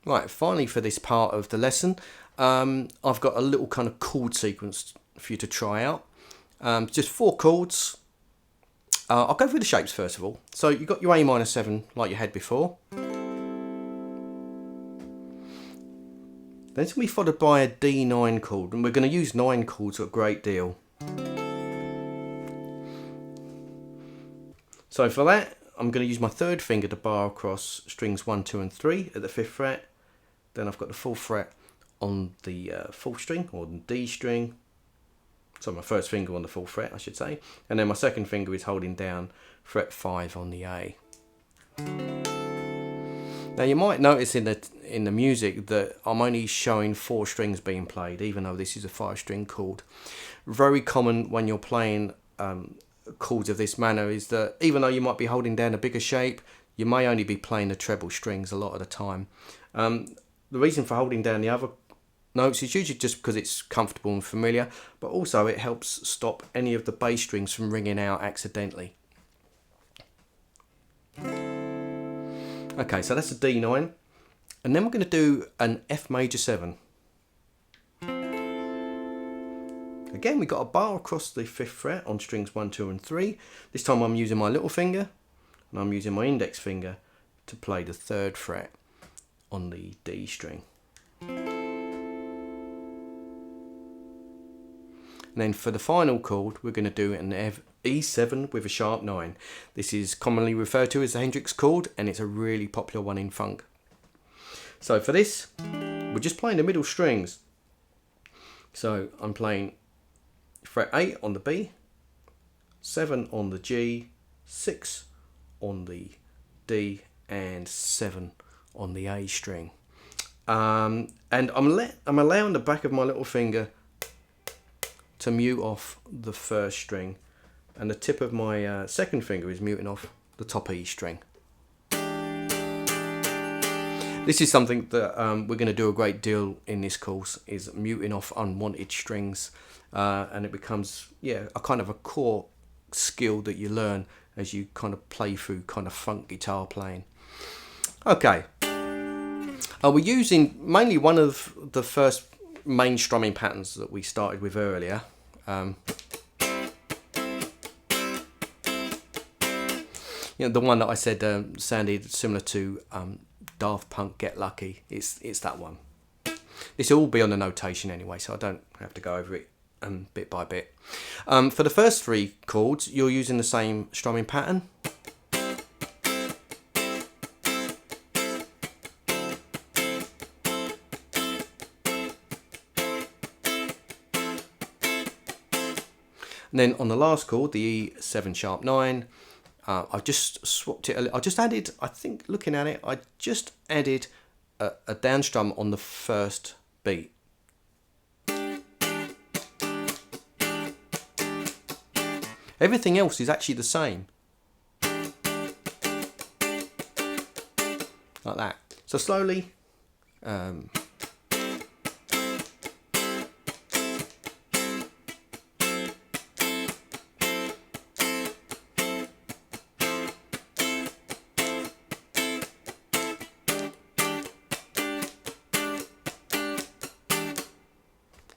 Right, finally for this part of the lesson, I've got a little kind of chord sequence for you to try out. Just 4 chords. I'll go through the shapes first of all. So you've got your A minor 7 like you had before. Then it's going to be followed by a D9 chord, and we're going to use 9 chords a great deal. So for that, I'm going to use my 3rd finger to bar across strings 1, 2 and 3 at the 5th fret. Then I've got the 4th fret on the 4th string, or the D string. So my 1st finger on the 4th fret, I should say. And then my 2nd finger is holding down fret 5 on the A. Now you might notice in the music that I'm only showing 4 strings being played, even though this is a 5-string chord. Very common when you're playing chords of this manner is that even though you might be holding down a bigger shape, you may only be playing the treble strings a lot of the time. The reason for holding down the other notes is usually just because it's comfortable and familiar, but also it helps stop any of the bass strings from ringing out accidentally. Okay, so that's a D9, and then we're going to do an F major 7. Again, we've got a bar across the 5th fret on strings 1, 2 and 3. This time I'm using my little finger, and I'm using my index finger to play the 3rd fret on the D string. And then for the final chord, we're going to do an E7 with a sharp 9. This is commonly referred to as the Hendrix chord, and it's a really popular one in funk. So for this, we're just playing the middle strings. So I'm playing fret 8 on the B, 7 on the G, 6 on the D, and 7 on the A string. And I'm allowing the back of my little finger to mute off the 1st string, and the tip of my 2nd finger is muting off the top E string. This is something that we're going to do a great deal in this course, is muting off unwanted strings, and it becomes a kind of a core skill that you learn as you kind of play through kind of funk guitar playing. Okay, we're using mainly one of the first main strumming patterns that we started with earlier. The one that I said sounded similar to Daft Punk Get Lucky. It's that one. This will all be on the notation anyway, so I don't have to go over it bit by bit. For the first 3 chords, you're using the same strumming pattern. And then on the last chord, the E7 sharp 9, I've just swapped it. I just added, I think looking at it, I just added a down strum on the 1st beat. Everything else is actually the same. Like that. So slowly.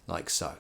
Like so.